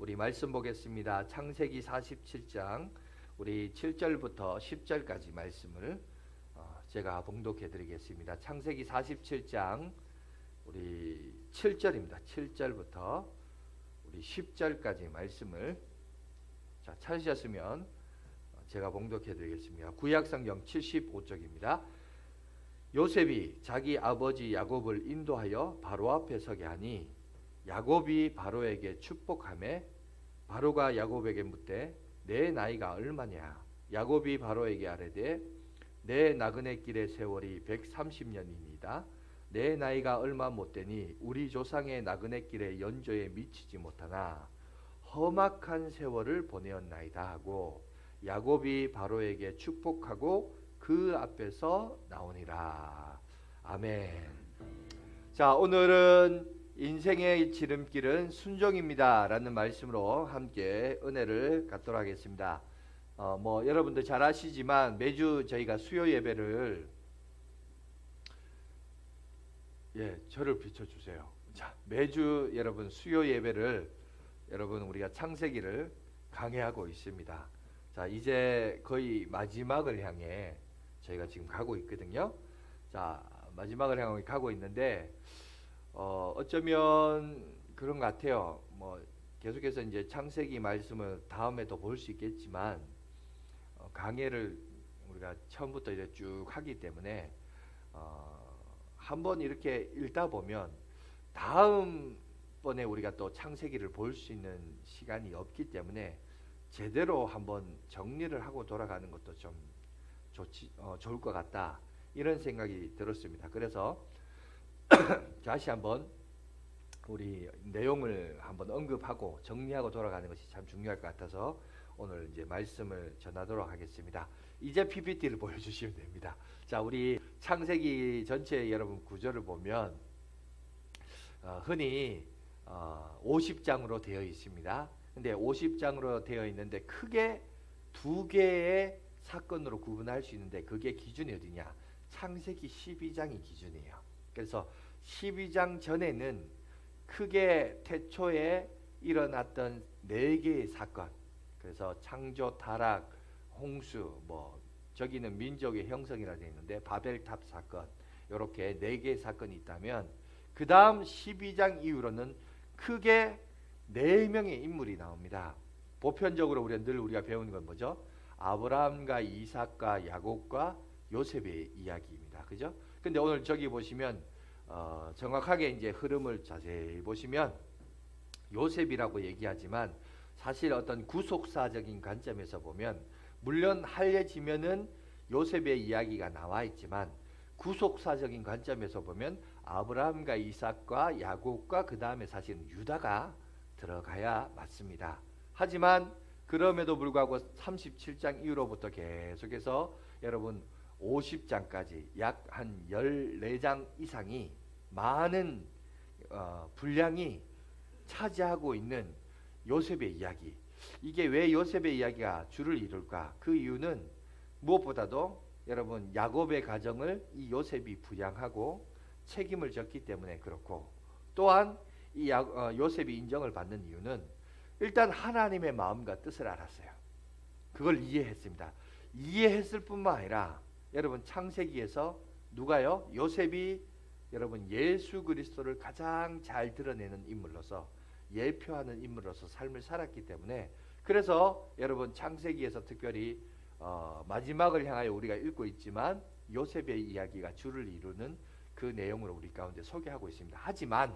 우리 말씀 보겠습니다. 창세기 47장 우리 7절부터 10절까지 말씀을 제가 봉독해 드리겠습니다. 창세기 47장 우리 7절입니다. 7절부터 우리 10절까지 말씀을 찾으셨으면 제가 봉독해 드리겠습니다. 구약성경 75쪽입니다. 요셉이 자기 아버지 야곱을 인도하여 바로 앞에 서게 하니 야곱이 바로에게 축복하매 바로가 야곱에게 묻되 내 나이가 얼마냐? 야곱이 바로에게 아뢰되 내 나그네 길의 세월이 130년이니이다. 내 나이가 얼마 못되니 우리 조상의 나그네 길의 연조에 미치지 못하나 험악한 세월을 보내었나이다 하고 야곱이 바로에게 축복하고 그 앞에서 나오니라. 아멘. 자, 오늘은 인생의 지름길은 순종입니다 라는 말씀으로 함께 은혜를 갖도록 하겠습니다. 여러분들 잘 아시지만 매주 저희가 수요 예배를 저를 비춰주세요. 자, 매주 여러분 수요 예배를 여러분 우리가 창세기를 강해하고 있습니다. 자, 이제 거의 마지막을 향해 저희가 지금 가고 있거든요. 자, 마지막을 향해 가고 있는데 어쩌면 그런 것 같아요. 계속해서 이제 창세기 말씀을 다음에도 볼 수 있겠지만 강해를 우리가 처음부터 이제 쭉 하기 때문에 한번 이렇게 읽다 보면 다음번에 우리가 또 창세기를 볼 수 있는 시간이 없기 때문에 제대로 한번 정리를 하고 돌아가는 것도 좀 좋을 것 같다, 이런 생각이 들었습니다. 그래서 다시 한번 우리 내용을 한번 언급하고 정리하고 돌아가는 것이 참 중요할 것 같아서 오늘 이제 말씀을 전하도록 하겠습니다. 이제 PPT를 보여주시면 됩니다. 자, 우리 창세기 전체 여러분 구조를 보면 흔히 50장으로 되어 있습니다. 근데 50장으로 되어 있는데 크게 두 개의 사건으로 구분할 수 있는데 그게 기준이 어디냐? 창세기 12장이 기준이에요. 그래서 12장 전에는 크게 태초에 일어났던 4개의 사건, 그래서 창조, 타락, 홍수, 저기는 민족의 형성이라 되어 있는데 바벨탑 사건, 이렇게 4개의 사건이 있다면 그 다음 12장 이후로는 크게 4명의 인물이 나옵니다. 보편적으로 우리가 배우는 건 뭐죠? 아브라함과 이삭과 야곱과 요셉의 이야기입니다. 그죠? 근데 오늘 저기 보시면 정확하게 이제 흐름을 자세히 보시면 요셉이라고 얘기하지만 사실 어떤 구속사적인 관점에서 보면 물론 할례지면은 요셉의 이야기가 나와 있지만 구속사적인 관점에서 보면 아브라함과 이삭과 야곱과 그 다음에 사실은 유다가 들어가야 맞습니다. 하지만 그럼에도 불구하고 37장 이후로부터 계속해서 여러분 50장까지 약 한 14장 이상이 많은 분량이 차지하고 있는 요셉의 이야기. 이게 왜 요셉의 이야기가 주를 이룰까? 그 이유는 무엇보다도 여러분 야곱의 가정을 이 요셉이 부양하고 책임을 졌기 때문에 그렇고, 또한 이 요셉이 인정을 받는 이유는 일단 하나님의 마음과 뜻을 알았어요. 그걸 이해했습니다. 이해했을 뿐만 아니라 여러분 창세기에서 누가요? 요셉이 여러분 예수 그리스도를 가장 잘 드러내는 인물로서, 예표하는 인물로서 삶을 살았기 때문에, 그래서 여러분 창세기에서 특별히 마지막을 향하여 우리가 읽고 있지만 요셉의 이야기가 주를 이루는 그 내용으로 우리 가운데 소개하고 있습니다. 하지만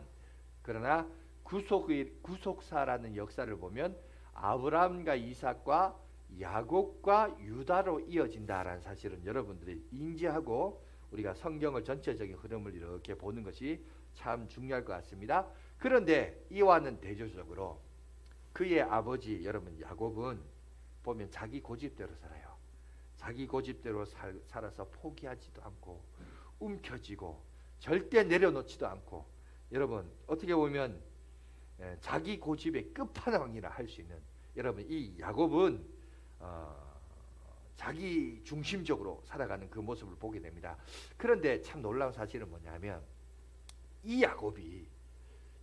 그러나 구속사라는 역사를 보면 아브라함과 이삭과 야곱과 유다로 이어진다라는 사실은 여러분들이 인지하고 우리가 성경을 전체적인 흐름을 이렇게 보는 것이 참 중요할 것 같습니다. 그런데 이와는 대조적으로 그의 아버지 여러분 야곱은 보면 자기 고집대로 살아요. 자기 고집대로 살아서 포기하지도 않고 움켜쥐고 절대 내려놓지도 않고, 여러분 어떻게 보면 자기 고집의 끝판왕이라 할 수 있는, 여러분 이 야곱은 자기 중심적으로 살아가는 그 모습을 보게 됩니다. 그런데 참 놀라운 사실은 뭐냐면 이 야곱이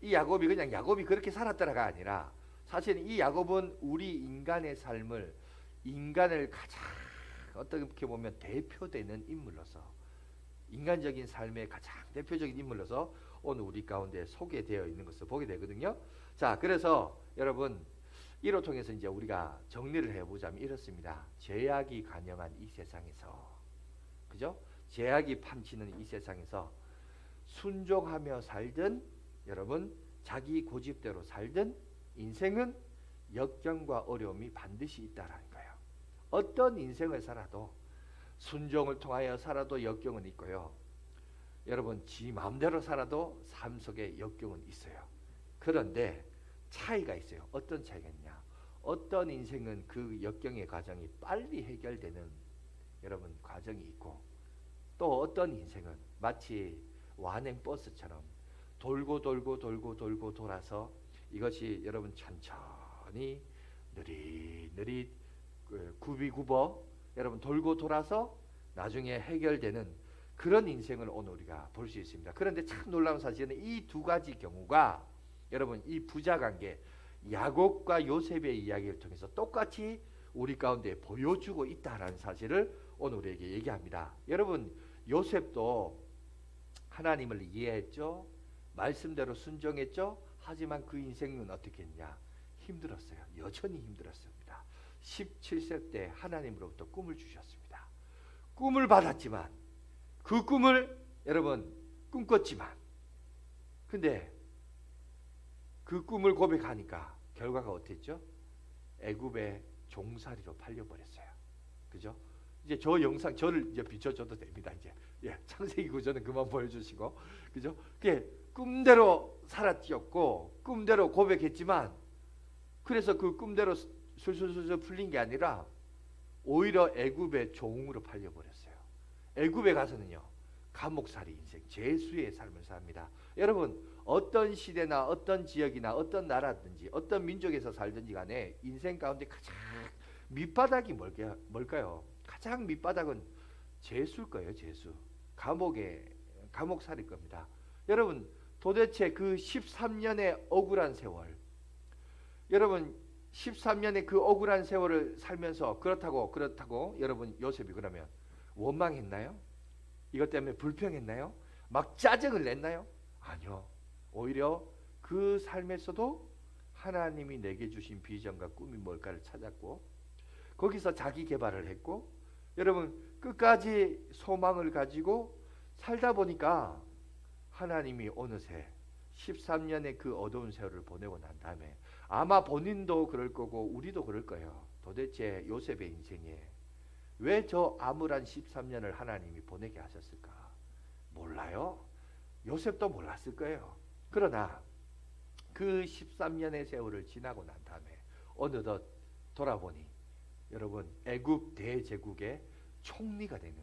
그냥 야곱이 그렇게 살았더라가 아니라 사실 이 야곱은 우리 인간의 삶을 인간을 가장 어떻게 보면 대표되는 인물로서 인간적인 삶의 가장 대표적인 인물로서 오늘 우리 가운데 소개되어 있는 것을 보게 되거든요. 자, 그래서 여러분 이로 통해서 이제 우리가 정리를 해보자면 이렇습니다. 죄악이 관영한 이 세상에서, 그죠? 죄악이 판치는 이 세상에서 순종하며 살든 여러분 자기 고집대로 살든 인생은 역경과 어려움이 반드시 있다라는 거예요. 어떤 인생을 살아도 순종을 통하여 살아도 역경은 있고요. 여러분 지 마음대로 살아도 삶 속에 역경은 있어요. 그런데 차이가 있어요. 어떤 차이가 있냐? 어떤 인생은 그 역경의 과정이 빨리 해결되는 여러분 과정이 있고, 또 어떤 인생은 마치 완행 버스처럼 돌고 돌아서 이것이 여러분 천천히 느릿느릿 굽이굽어 여러분 돌고 돌아서 나중에 해결되는 그런 인생을 오늘 우리가 볼 수 있습니다. 그런데 참 놀라운 사실은 이 두 가지 경우가 여러분 이 부자관계 야곱과 요셉의 이야기를 통해서 똑같이 우리 가운데 보여주고 있다라는 사실을 오늘 우리에게 얘기합니다. 여러분 요셉도 하나님을 이해했죠. 말씀대로 순종했죠. 하지만 그 인생은 어떻게 했냐? 힘들었어요. 여전히 힘들었습니다. 17세 때 하나님으로부터 꿈을 주셨습니다. 꿈을 받았지만 그 꿈을 여러분 꿈꿨지만 근데 그 꿈을 고백하니까 결과가 어땠죠? 애굽의 종살이로 팔려버렸어요. 그죠? 이제 저 영상 저를 이제 비춰줘도 됩니다. 이제 창세기 구조는 그만 보여주시고, 그죠? 그게 꿈대로 살았지었고 꿈대로 고백했지만 그래서 그 꿈대로 술술술 풀린 게 아니라 오히려 애굽의 종으로 팔려버렸어요. 애굽에 가서는요 감옥살이 인생 죄수의 삶을 삽니다. 여러분 어떤 시대나 어떤 지역이나 어떤 나라든지 어떤 민족에서 살든지 간에 인생 가운데 가장 밑바닥이 뭘까요? 가장 밑바닥은 죄수일 거예요. 죄수. 감옥살이일 겁니다. 여러분 도대체 그 13년의 억울한 세월, 여러분 13년의 그 억울한 세월을 살면서 그렇다고 여러분 요셉이 그러면 원망했나요? 이것 때문에 불평했나요? 막 짜증을 냈나요? 아니요. 오히려 그 삶에서도 하나님이 내게 주신 비전과 꿈이 뭘까를 찾았고 거기서 자기 개발을 했고 여러분 끝까지 소망을 가지고 살다 보니까 하나님이 어느새 13년의 그 어두운 세월을 보내고 난 다음에 아마 본인도 그럴 거고 우리도 그럴 거예요. 도대체 요셉의 인생에 왜 저 암울한 13년을 하나님이 보내게 하셨을까? 몰라요. 요셉도 몰랐을 거예요. 그러나 그 13년의 세월을 지나고 난 다음에 어느덧 돌아보니 여러분 애굽 대제국의 총리가 되는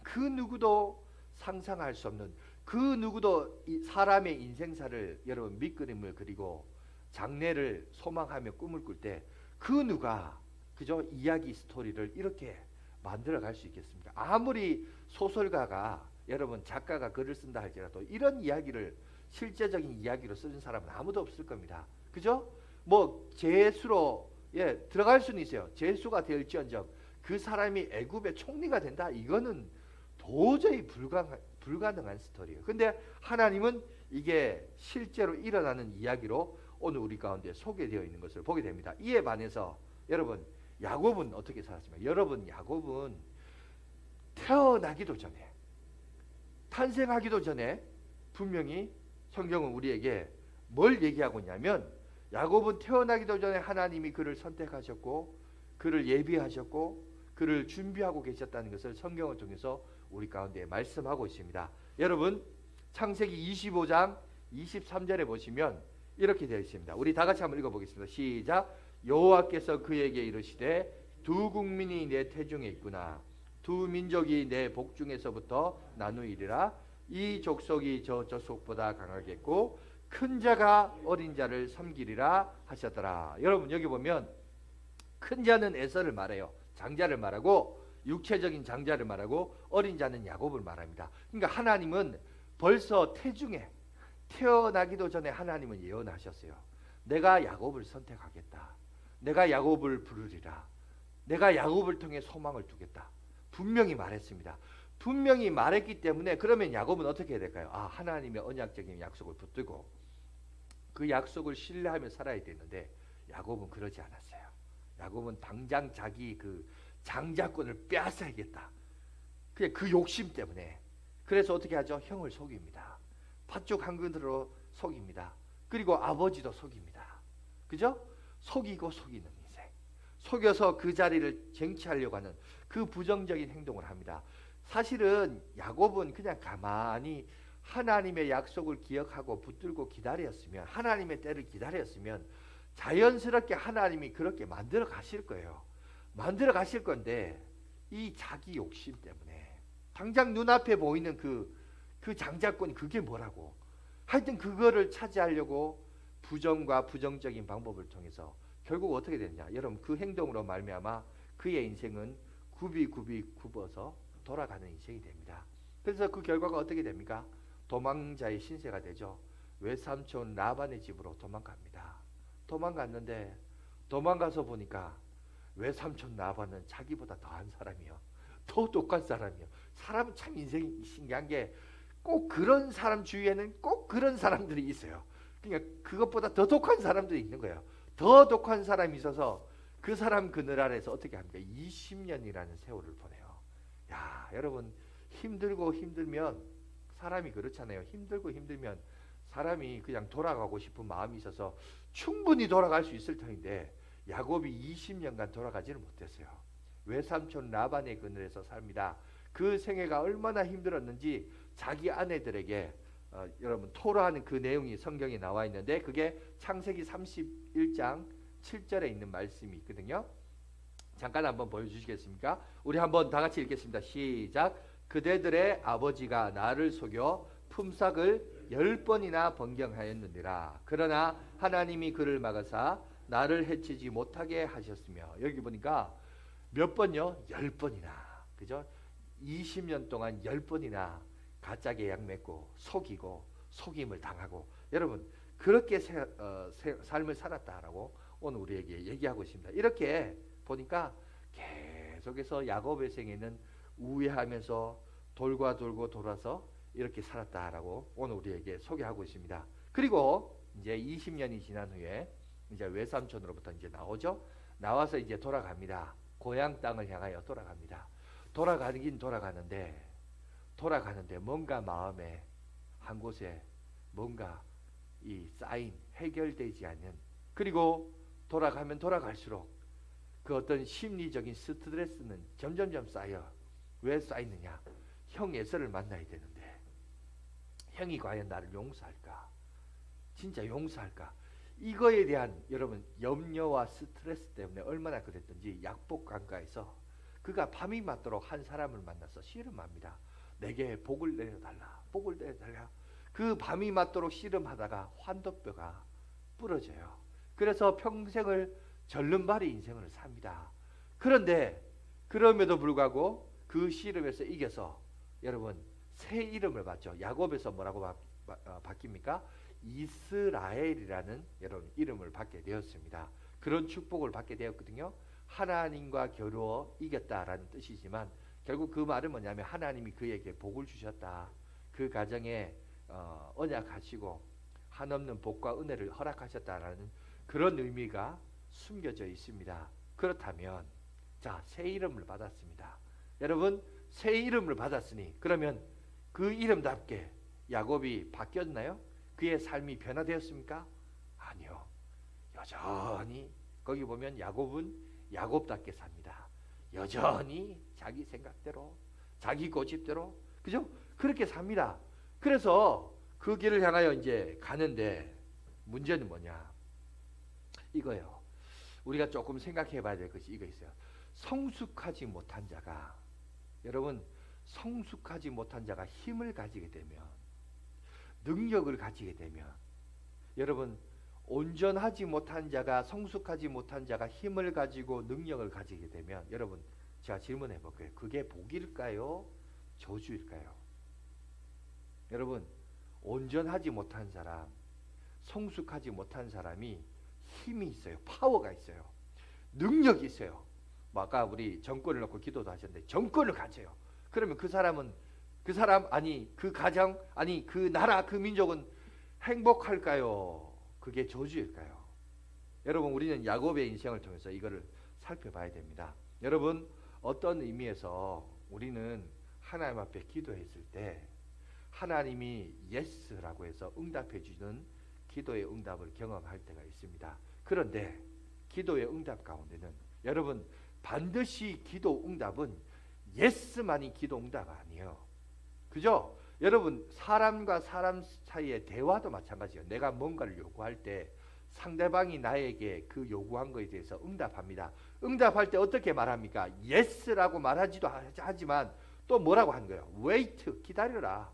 그 누구도 상상할 수 없는 그 누구도 사람의 인생사를 여러분 밑그림을 그리고 장래를 소망하며 꿈을 꿀 때 그 누가 그저 이야기 스토리를 이렇게 만들어 갈 수 있겠습니까? 아무리 소설가가 여러분 작가가 글을 쓴다 할지라도 이런 이야기를 실제적인 이야기로 쓰는 사람은 아무도 없을 겁니다. 그죠? 뭐 죄수로 들어갈 수는 있어요. 죄수가 될지언정 그 사람이 애굽의 총리가 된다. 이거는 도저히 불가능한 스토리예요. 근데 하나님은 이게 실제로 일어나는 이야기로 오늘 우리 가운데 소개되어 있는 것을 보게 됩니다. 이에 반해서 여러분 야곱은 어떻게 살았습니까? 여러분 야곱은 태어나기도 전에 탄생하기도 전에 분명히 성경은 우리에게 뭘 얘기하고 있냐면 야곱은 태어나기도 전에 하나님이 그를 선택하셨고 그를 예비하셨고 그를 준비하고 계셨다는 것을 성경을 통해서 우리 가운데 말씀하고 있습니다. 여러분 창세기 25장 23절에 보시면 이렇게 되어 있습니다. 우리 다 같이 한번 읽어보겠습니다. 시작. 여호와께서 그에게 이르시되 두 국민이 내 태중에 있구나. 두 민족이 내 복중에서부터 나누이리라. 이 족속이 저 족속보다 강하겠고 큰 자가 어린 자를 섬기리라 하셨더라. 여러분 여기 보면 큰 자는 에서를 말해요. 장자를 말하고 육체적인 장자를 말하고 어린 자는 야곱을 말합니다. 그러니까 하나님은 벌써 태중에 태어나기도 전에 하나님은 예언하셨어요. 내가 야곱을 선택하겠다. 내가 야곱을 부르리라. 내가 야곱을 통해 소망을 두겠다. 분명히 말했습니다. 분명히 말했기 때문에 그러면 야곱은 어떻게 해야 될까요? 하나님의 언약적인 약속을 붙들고 그 약속을 신뢰하며 살아야 되는데 야곱은 그러지 않았어요. 야곱은 당장 자기 그 장자권을 빼앗아야겠다. 그냥 그 욕심 때문에. 그래서 어떻게 하죠? 형을 속입니다. 팥죽 한 그릇으로 속입니다. 그리고 아버지도 속입니다. 그죠? 속이고 속이는 인생. 속여서 그 자리를 쟁취하려고 하는 그 부정적인 행동을 합니다. 사실은 야곱은 그냥 가만히 하나님의 약속을 기억하고 붙들고 기다렸으면, 하나님의 때를 기다렸으면 자연스럽게 하나님이 그렇게 만들어 가실 거예요. 만들어 가실 건데 이 자기 욕심 때문에 당장 눈앞에 보이는 그 장자권이 그게 뭐라고, 하여튼 그거를 차지하려고 부정과 부정적인 방법을 통해서 결국 어떻게 되느냐, 여러분 그 행동으로 말미암아 그의 인생은 굽어서 돌아가는 인생이 됩니다. 그래서 그 결과가 어떻게 됩니까? 도망자의 신세가 되죠. 외삼촌 라반의 집으로 도망갑니다. 도망갔는데 도망가서 보니까 외삼촌 라반은 자기보다 더한 사람이요, 더 똑똑한 사람이요. 사람은 참 인생이 신기한 게 꼭 그런 사람 주위에는 꼭 그런 사람들이 있어요. 그러니까 그것보다 더 독한 사람들이 있는 거예요. 더 독한 사람이 있어서 그 사람 그늘 아래서 어떻게 합니까? 20년이라는 세월을 보내요. 야, 여러분 힘들고 힘들면 사람이 그렇잖아요. 힘들고 힘들면 사람이 그냥 돌아가고 싶은 마음이 있어서 충분히 돌아갈 수 있을 터인데 야곱이 20년간 돌아가지를 못했어요. 외삼촌 라반의 그늘에서 삽니다. 그 생애가 얼마나 힘들었는지 자기 아내들에게 여러분 토로하는 그 내용이 성경에 나와 있는데 그게 창세기 31장 7절에 있는 말씀이 있거든요. 잠깐 한번 보여주시겠습니까? 우리 한번 다 같이 읽겠습니다. 시작. 그대들의 아버지가 나를 속여 품삯을 10번이나 번경하였느니라. 그러나 하나님이 그를 막으사 나를 해치지 못하게 하셨으며, 여기 보니까 몇 번요? 10번이나. 그죠? 20년 동안 10번이나 가짜게 약 맺고 속이고 속임을 당하고, 여러분 그렇게 삶을 살았다라고 오늘 우리에게 얘기하고 있습니다. 이렇게 보니까 계속해서 야곱의 생애는 우회하면서 돌고 돌아서 이렇게 살았다라고 오늘 우리에게 소개하고 있습니다. 그리고 이제 20년이 지난 후에 이제 외삼촌으로부터 이제 나오죠. 나와서 이제 돌아갑니다. 고향 땅을 향하여 돌아갑니다. 돌아가긴 돌아가는데 뭔가 마음에 한 곳에 뭔가 이 쌓인 해결되지 않는, 그리고 돌아가면 돌아갈수록 그 어떤 심리적인 스트레스는 점점점 쌓여. 왜 쌓이느냐? 형 에서를 만나야 되는데 형이 과연 나를 용서할까? 진짜 용서할까? 이거에 대한 여러분 염려와 스트레스 때문에 얼마나 그랬던지 약복강가에서 그가 밤이 맞도록 한 사람을 만나서 씨름합니다. 내게 복을 내려달라, 복을 내려달라. 그 밤이 맞도록 씨름하다가 환도뼈가 부러져요. 그래서 평생을 절름발이 인생을 삽니다. 그런데 그럼에도 불구하고 그 씨름에서 이겨서 여러분 새 이름을 받죠. 야곱에서 뭐라고 바뀝니까? 이스라엘이라는 여러분 이름을 받게 되었습니다. 그런 축복을 받게 되었거든요. 하나님과 겨루어 이겼다라는 뜻이지만 결국 그 말은 뭐냐면 하나님이 그에게 복을 주셨다. 그 가정에 언약하시고 한없는 복과 은혜를 허락하셨다라는 그런 의미가 숨겨져 있습니다. 그렇다면 자, 새 이름을 받았습니다. 여러분 새 이름을 받았으니 그러면 그 이름답게 야곱이 바뀌었나요? 그의 삶이 변화되었습니까? 아니요. 여전히 거기 보면 야곱은 야곱답게 삽니다. 여전히 자기 생각대로 자기 고집대로, 그죠? 그렇게 삽니다. 그래서 그 길을 향하여 이제 가는데 문제는 뭐냐? 이거요. 우리가 조금 생각해 봐야 될 것이 이거 있어요. 성숙하지 못한 자가, 여러분 성숙하지 못한 자가 힘을 가지게 되면, 능력을 가지게 되면, 여러분 온전하지 못한 자가, 성숙하지 못한 자가 힘을 가지고 능력을 가지게 되면, 여러분 제가 질문해 볼게요. 그게 복일까요? 저주일까요? 여러분 온전하지 못한 사람, 성숙하지 못한 사람이 힘이 있어요. 파워가 있어요. 능력이 있어요. 뭐 아까 우리 정권을 놓고 기도도 하셨는데 정권을 가져요. 그러면 그 사람은 그 사람 아니 그 가정 아니 그 나라 그 민족은 행복할까요? 그게 저주일까요? 여러분 우리는 야곱의 인생을 통해서 이거를 살펴봐야 됩니다. 여러분 어떤 의미에서 우리는 하나님 앞에 기도했을 때 하나님이 예스라고 해서 응답해 주는 기도의 응답을 경험할 때가 있습니다. 그런데 기도의 응답 가운데는 여러분 반드시 기도 응답은 예스만이 기도 응답 아니에요. 그죠? 여러분 사람과 사람 사이의 대화도 마찬가지예요. 내가 뭔가를 요구할 때 상대방이 나에게 그 요구한 것에 대해서 응답합니다. 응답할 때 어떻게 말합니까? 예스라고 말하지도 하지만 또 뭐라고 하는 거예요? wait, 기다려라.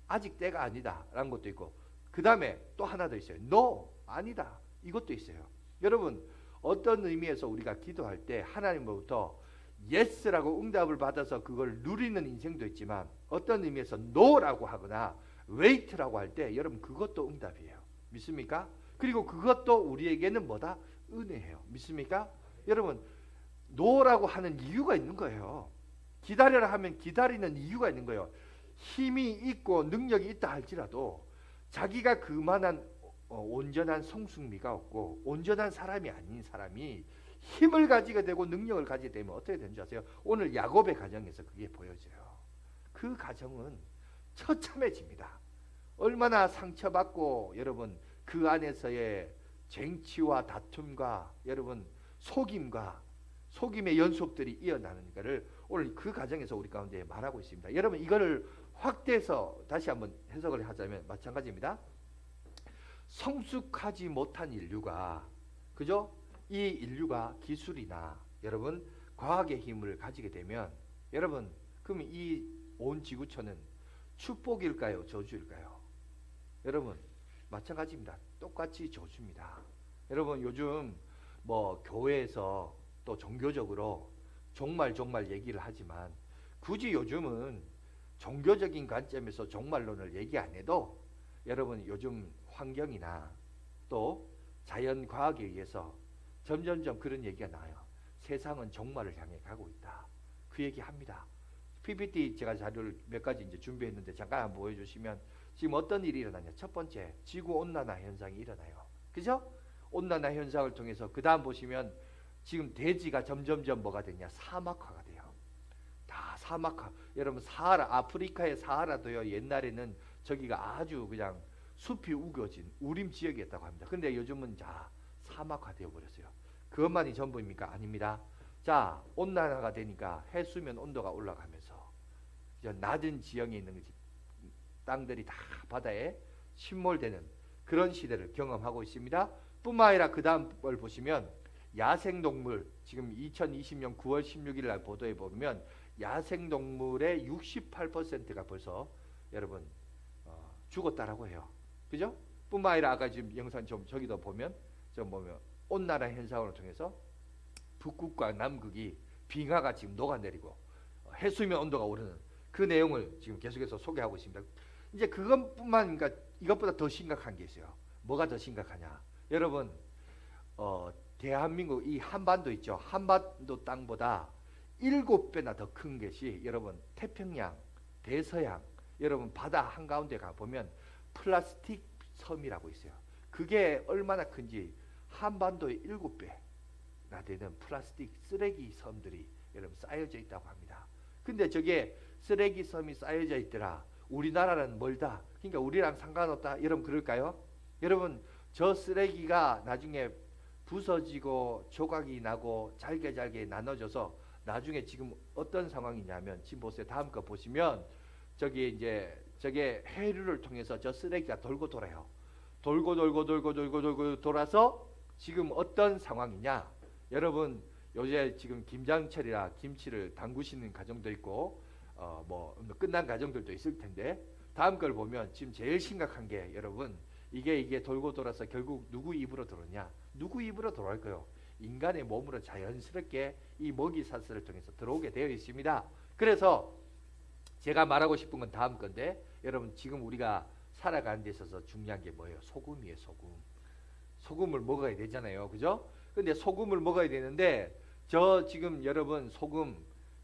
아직 때가 아니다 라는 것도 있고 그 다음에 또 하나 더 있어요. no, 아니다. 이것도 있어요. 여러분 어떤 의미에서 우리가 기도할 때 하나님으로부터 yes라고 응답을 받아서 그걸 누리는 인생도 있지만 어떤 의미에서 no라고 하거나 wait라고 할 때 여러분 그것도 응답이에요. 믿습니까? 그리고 그것도 우리에게는 뭐다? 은혜예요. 믿습니까? 여러분 no라고 하는 이유가 있는 거예요. 기다려라 하면 기다리는 이유가 있는 거예요. 힘이 있고 능력이 있다 할지라도 자기가 그만한 온전한 성숙미가 없고 온전한 사람이 아닌 사람이 힘을 가지게 되고 능력을 가지게 되면 어떻게 되는 줄 아세요? 오늘 야곱의 가정에서 그게 보여져요. 그 가정은 처참해집니다. 얼마나 상처받고 여러분 그 안에서의 쟁취와 다툼과 여러분 속임의 연속들이 이어나는 것을 오늘 그 가정에서 우리 가운데 말하고 있습니다. 여러분 이거를 확대해서 다시 한번 해석을 하자면 마찬가지입니다. 성숙하지 못한 인류가 그죠? 이 인류가 기술이나 여러분 과학의 힘을 가지게 되면 여러분 그럼 이 온 지구촌은 축복일까요? 저주일까요? 여러분 마찬가지입니다. 똑같이 저주입니다. 여러분 요즘 뭐 교회에서 또 종교적으로 종말 얘기를 하지만 굳이 요즘은 종교적인 관점에서 종말론을 얘기 안 해도 여러분 요즘 환경이나 또 자연과학에 의해서 점점점 그런 얘기가 나와요. 세상은 종말을 향해 가고 있다. 그 얘기합니다. PPT 제가 자료를 몇 가지 이제 준비했는데 잠깐 한번 보여주시면 지금 어떤 일이 일어나냐. 첫 번째 지구온난화 현상이 일어나요. 그죠? 온난화 현상을 통해서 그 다음 보시면 지금 대지가 점점점 뭐가 되냐. 사막화가 돼요. 다 사막화. 여러분 사하라 아프리카의 사하라도요. 옛날에는 저기가 아주 그냥 숲이 우거진 우림 지역이었다고 합니다. 근데 요즘은 자 사막화 되어 버렸어요. 그것만이 전부입니까? 아닙니다. 자 온난화가 되니까 해수면 온도가 올라가면서 낮은 지형에 있는 땅들이 다 바다에 침몰되는 그런 시대를 경험하고 있습니다. 뿐만 아니라 그 다음 걸 보시면 야생동물 지금 2020년 9월 16일 날 보도에 보면 야생동물의 68%가 벌써 여러분 죽었다라고 해요. 그죠? 뿐만 아니라 아까 지금 영상 좀 저기도 보면 온난화 현상을 통해서 북극과 남극이 빙하가 지금 녹아내리고 해수면 온도가 오르는 그 내용을 지금 계속해서 소개하고 있습니다. 이제 그것뿐만 그러니까 이것보다 더 심각한 게 있어요. 뭐가 더 심각하냐? 여러분 대한민국 이 한반도 있죠. 한반도 땅보다 7배나 더 큰 것이 여러분 태평양, 대서양 여러분 바다 한가운데 가보면 플라스틱 섬이라고 있어요. 그게 얼마나 큰지 한반도의 7배나 되는 플라스틱 쓰레기 섬들이 여러분 쌓여져 있다고 합니다. 근데 저게 쓰레기 섬이 쌓여져 있더라. 우리나라는 멀다. 그러니까 우리랑 상관없다. 여러분 그럴까요? 여러분 저 쓰레기가 나중에 부서지고 조각이 나고 잘게 나눠져서 나중에 지금 어떤 상황이냐면 지금 보세요. 다음 거 보시면 저기 이제 저게 해류를 통해서 저 쓰레기가 돌고 돌아요. 돌고 돌아서 지금 어떤 상황이냐? 여러분 요새 지금 김장철이라 김치를 담그시는 가정도 있고 뭐 끝난 가정들도 있을 텐데 다음 걸 보면 지금 제일 심각한 게 여러분 이게 돌고 돌아서 결국 누구 입으로 들어오냐? 누구 입으로 들어올 거요? 인간의 몸으로 자연스럽게 이 먹이 사슬을 통해서 들어오게 되어 있습니다. 그래서 제가 말하고 싶은 건 다음 건데 여러분 지금 우리가 살아가는 데 있어서 중요한 게 뭐예요? 소금이에요. 소금을 먹어야 되잖아요. 그죠? 근데 소금을 먹어야 되는데 저 지금 여러분 소금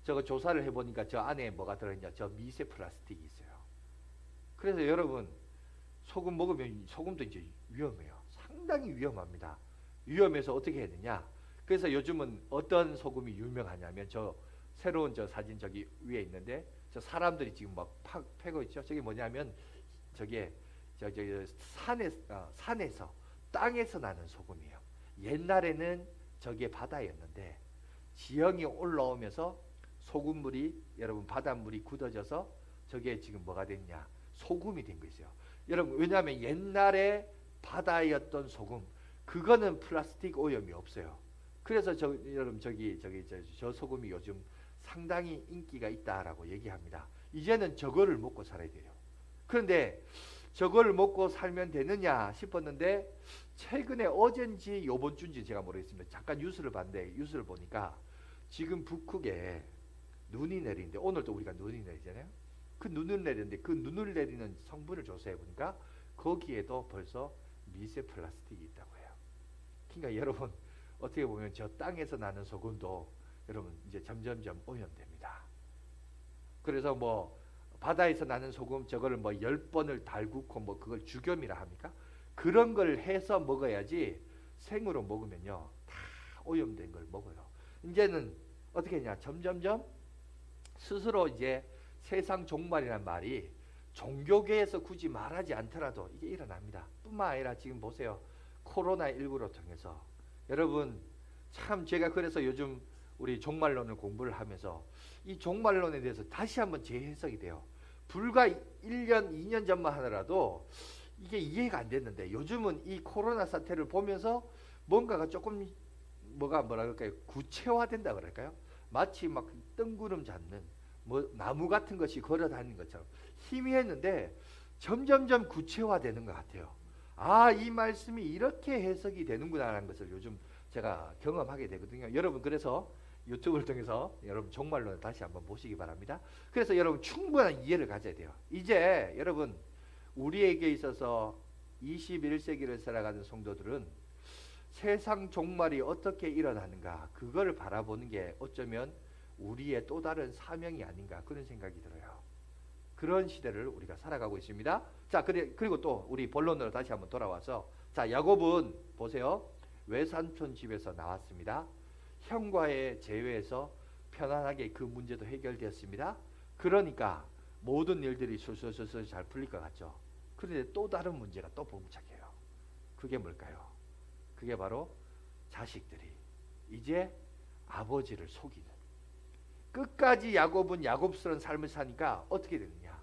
저거 조사를 해보니까 저 안에 뭐가 들어있냐? 저 미세 플라스틱이 있어요. 그래서 여러분 소금 먹으면 소금도 이제 위험해요. 상당히 위험합니다. 위험해서 어떻게 해야 되냐? 그래서 요즘은 어떤 소금이 유명하냐면 저 새로운 저 사진 저기 위에 있는데 저 사람들이 지금 막 패고 있죠. 저게 뭐냐면 저게 산에서 땅에서 나는 소금이에요. 옛날에는 저게 바다였는데 지형이 올라오면서 소금물이 여러분 바닷물이 굳어져서 저게 지금 뭐가 됐냐? 소금이 된 거죠. 여러분 왜냐하면 옛날에 바다였던 소금 그거는 플라스틱 오염이 없어요. 그래서 여러분 저 소금이 요즘 상당히 인기가 있다라고 얘기합니다. 이제는 저거를 먹고 살아야 돼요. 그런데 저걸 먹고 살면 되느냐 싶었는데 최근에 어젠지 요번 주인지 제가 모르겠습니다. 잠깐 뉴스를 봤는데 뉴스를 보니까 지금 북극에 눈이 내리는데 오늘도 우리가 눈이 내리잖아요. 그 눈을 내리는데 그 눈을 내리는 성분을 조사해 보니까 거기에도 벌써 미세 플라스틱이 있다고 해요. 그러니까 여러분 어떻게 보면 저 땅에서 나는 소금도 여러분 이제 점점점 오염됩니다. 그래서 뭐 바다에서 나는 소금 저거를 뭐 10번을 달구고 뭐 그걸 죽염이라 합니까? 그런 걸 해서 먹어야지 생으로 먹으면요 다 오염된 걸 먹어요. 이제는 어떻게 했냐? 점점점 스스로 이제 세상 종말이란 말이 종교계에서 굳이 말하지 않더라도 이게 일어납니다. 뿐만 아니라 지금 보세요. 코로나19로 통해서 여러분 참 제가 그래서 요즘 우리 종말론을 공부를 하면서 이 종말론에 대해서 다시 한번 재해석이 돼요. 불과 1년, 2년 전만 하더라도 이게 이해가 안 됐는데 요즘은 이 코로나 사태를 보면서 뭔가가 조금 뭐라 그럴까요? 구체화된다 그럴까요? 마치 막 뜬구름 잡는 뭐 나무 같은 것이 걸어 다니는 것처럼 희미했는데 점점점 구체화되는 것 같아요. 아, 이 말씀이 이렇게 해석이 되는구나라는 것을 요즘 제가 경험하게 되거든요. 여러분 그래서 유튜브를 통해서 여러분 종말론을 다시 한번 보시기 바랍니다. 그래서 여러분 충분한 이해를 가져야 돼요. 이제 여러분 우리에게 있어서 21세기를 살아가는 성도들은 세상 종말이 어떻게 일어나는가 그걸 바라보는 게 어쩌면 우리의 또 다른 사명이 아닌가 그런 생각이 들어요. 그런 시대를 우리가 살아가고 있습니다. 자, 그리고 또 우리 본론으로 다시 한번 돌아와서 자, 야곱은 보세요. 외삼촌 집에서 나왔습니다. 형과의 재회에서 편안하게 그 문제도 해결되었습니다. 그러니까 모든 일들이 술술술술 잘 풀릴 것 같죠. 그런데 또 다른 문제가 또 봉착해요. 그게 뭘까요? 그게 바로 자식들이 이제 아버지를 속이는 끝까지 야곱은 야곱스러운 삶을 사니까 어떻게 되느냐?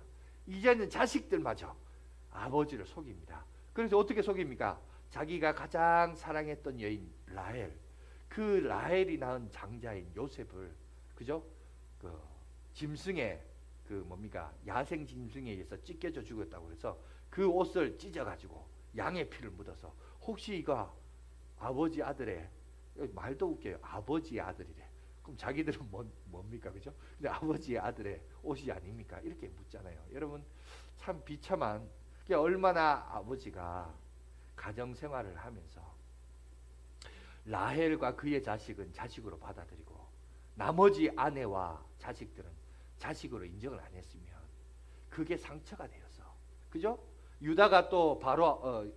이제는 자식들마저 아버지를 속입니다. 그래서 어떻게 속입니까? 자기가 가장 사랑했던 여인 라헬, 그 라헬이 낳은 장자인 요셉을 그죠? 그 짐승의 그 뭡니까? 야생 짐승에 의해서 찢겨져 죽었다고 해서 그 옷을 찢어가지고 양의 피를 묻어서 혹시 이거 아버지 아들의 말도 웃겨요. 아버지의 아들이래. 그럼 자기들은 뭡니까? 그죠? 근데 아버지의 아들의 옷이 아닙니까? 이렇게 묻잖아요. 여러분 참 비참한 그게 얼마나 아버지가 가정생활을 하면서 라헬과 그의 자식은 자식으로 받아들이고 나머지 아내와 자식들은 자식으로 인정을 안 했으면 그게 상처가 되어서 그죠? 유다가 또 바로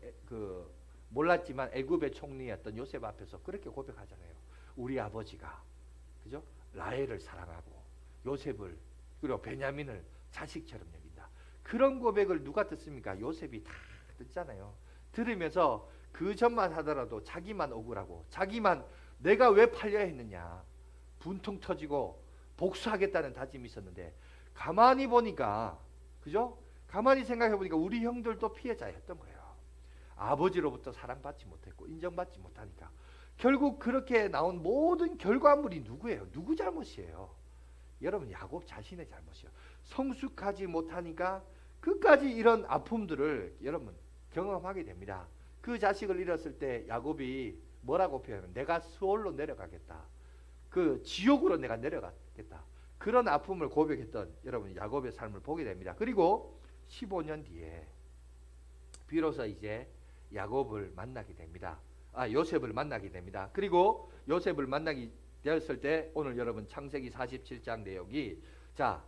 몰랐지만 애굽의 총리였던 요셉 앞에서 그렇게 고백하잖아요. 우리 아버지가 그죠? 라헬을 사랑하고 요셉을 그리고 베냐민을 자식처럼 여긴다. 그런 고백을 누가 듣습니까? 요셉이 다 듣잖아요. 들으면서 그 전만 하더라도 자기만 억울하고 자기만 내가 왜 팔려야 했느냐 분통 터지고 복수하겠다는 다짐이 있었는데 가만히 보니까 그죠? 가만히 생각해 보니까 우리 형들도 피해자였던 거예요. 아버지로부터 사랑받지 못했고 인정받지 못하니까 결국 그렇게 나온 모든 결과물이 누구예요? 누구 잘못이에요? 여러분 야곱 자신의 잘못이요. 성숙하지 못하니까 끝까지 이런 아픔들을 여러분 경험하게 됩니다. 그 자식을 잃었을 때 야곱이 뭐라고 표현하면 내가 수월로 내려가겠다. 그 지옥으로 내가 내려가겠다. 그런 아픔을 고백했던 여러분 야곱의 삶을 보게 됩니다. 그리고 15년 뒤에 비로소 이제 야곱을 만나게 됩니다. 요셉을 만나게 됩니다. 그리고 요셉을 만나게 되었을 때 오늘 여러분 창세기 47장 내용이 자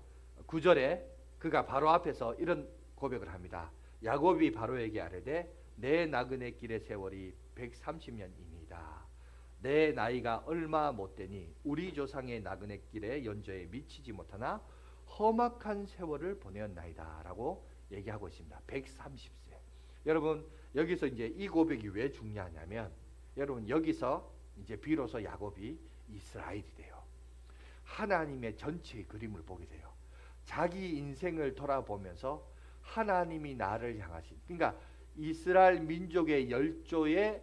9절에 그가 바로 앞에서 이런 고백을 합니다. 야곱이 바로에게 아뢰되 내 나그네 길의 세월이 130년이니이다. 내 나이가 얼마 못되니 우리 조상의 나그네 길의 연조에 미치지 못하나 험악한 세월을 보내었나이다 라고 얘기하고 있습니다. 130세. 여러분 여기서 이제 이 고백이 왜 중요하냐면 여러분 여기서 이제 비로소 야곱이 이스라엘이 돼요. 하나님의 전체의 그림을 보게 돼요. 자기 인생을 돌아보면서 하나님이 나를 향하신, 그러니까 이스라엘 민족의 열조의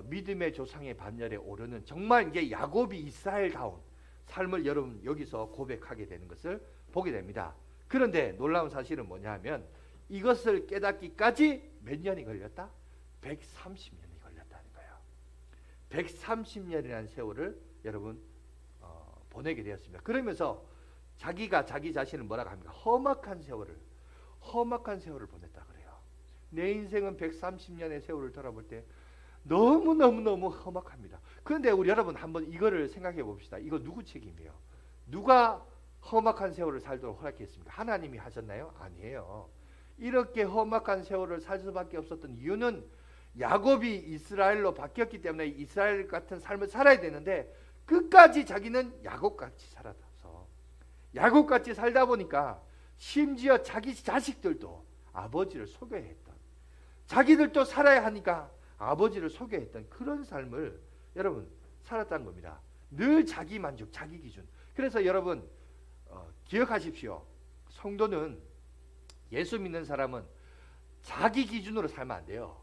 믿음의 조상의 반열에 오르는 정말 이게 야곱이 이스라엘다운 삶을 여러분 여기서 고백하게 되는 것을 보게 됩니다. 그런데 놀라운 사실은 뭐냐 하면 이것을 깨닫기까지 몇 년이 걸렸다? 130년이 걸렸다는 거예요. 130년이라는 세월을 여러분 보내게 되었습니다. 그러면서 자기가 자기 자신을 뭐라고 합니까? 험악한 세월을 보냈다 그래요. 내 인생은 130년의 세월을 돌아볼 때 너무 험악합니다. 그런데 우리 여러분 한번 이거를 생각해 봅시다. 이거 누구 책임이에요? 누가 험악한 세월을 살도록 허락했습니까? 하나님이 하셨나요? 아니에요. 이렇게 험악한 세월을 살 수밖에 없었던 이유는 야곱이 이스라엘로 바뀌었기 때문에 이스라엘 같은 삶을 살아야 되는데 끝까지 자기는 야곱같이 살아서 야곱같이 살다 보니까 심지어 자기 자식들도 아버지를 속여야 했던, 자기들도 살아야 하니까 아버지를 속여야 했던 그런 삶을 여러분 살았다는 겁니다. 늘 자기 만족, 자기 기준. 그래서 여러분 기억하십시오. 성도는, 예수 믿는 사람은 자기 기준으로 살면 안 돼요.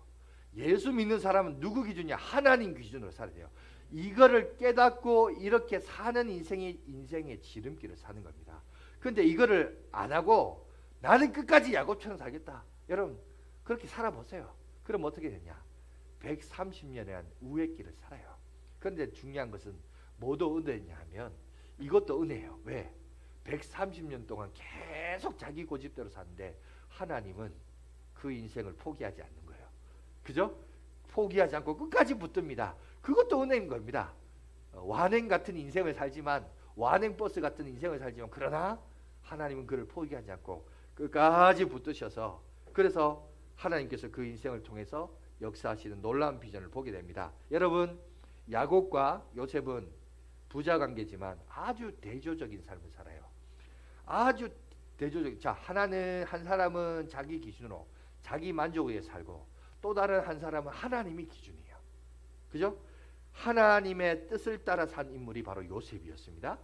예수 믿는 사람은 누구 기준이야? 하나님 기준으로 살아야 돼요. 이거를 깨닫고 이렇게 사는 인생이 인생의 지름길을 사는 겁니다. 그런데 이거를 안 하고 나는 끝까지 야곱처럼 살겠다. 여러분 그렇게 살아보세요. 그럼 어떻게 되냐? 130년의 우의 길을 살아요. 그런데 중요한 것은 뭐도 은혜냐 하면 이것도 은혜예요. 왜? 130년 동안 계속 자기 고집대로 사는데 하나님은 그 인생을 포기하지 않는 거예요. 그죠? 포기하지 않고 끝까지 붙듭니다. 그것도 은혜인 겁니다. 완행 같은 인생을 살지만, 완행 버스 같은 인생을 살지만, 그러나 하나님은 그를 포기하지 않고 끝까지 붙드셔서, 그래서 하나님께서 그 인생을 통해서 역사하시는 놀라운 비전을 보게 됩니다. 여러분 야곱과 요셉은 부자 관계지만 아주 대조적인 삶을 살아요. 아주 대조적. 자, 한 사람은 자기 기준으로 자기 만족에 의해 살고 또 다른 한 사람은 하나님이 기준이에요. 그죠? 하나님의 뜻을 따라 산 인물이 바로 요셉이었습니다.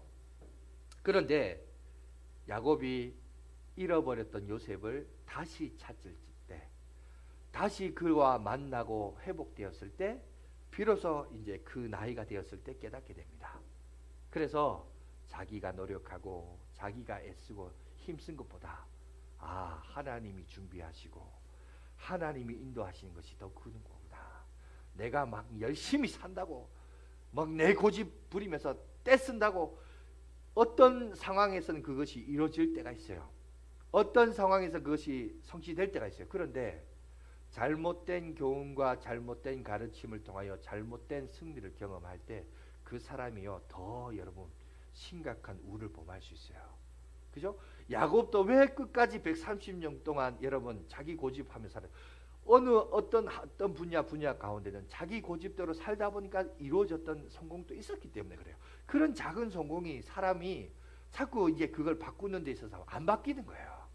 그런데 야곱이 잃어버렸던 요셉을 다시 찾을 때, 다시 그와 만나고 회복되었을 때 비로소 이제 그 나이가 되었을 때 깨닫게 됩니다. 그래서 자기가 노력하고 자기가 애쓰고 힘쓴 것보다 하나님이 준비하시고 하나님이 인도하시는 것이 더 큰 거구나. 내가 막 열심히 산다고 막 내 고집 부리면서 떼쓴다고 어떤 상황에서는 그것이 이루어질 때가 있어요. 어떤 상황에서 그것이 성취될 때가 있어요. 그런데 잘못된 교훈과 잘못된 가르침을 통하여 잘못된 승리를 경험할 때 그 사람이요 더 여러분 심각한 우를 범할 수 있어요. 그죠? 야곱도 왜 끝까지 130년 동안 여러분 자기 고집하며 살아요? 어떤 분야 가운데는 자기 고집대로 살다 보니까 이루어졌던 성공도 있었기 때문에 그래요. 그런 작은 성공이 사람이 자꾸 이제 그걸 바꾸는 데 있어서 안 바뀌는 거예요.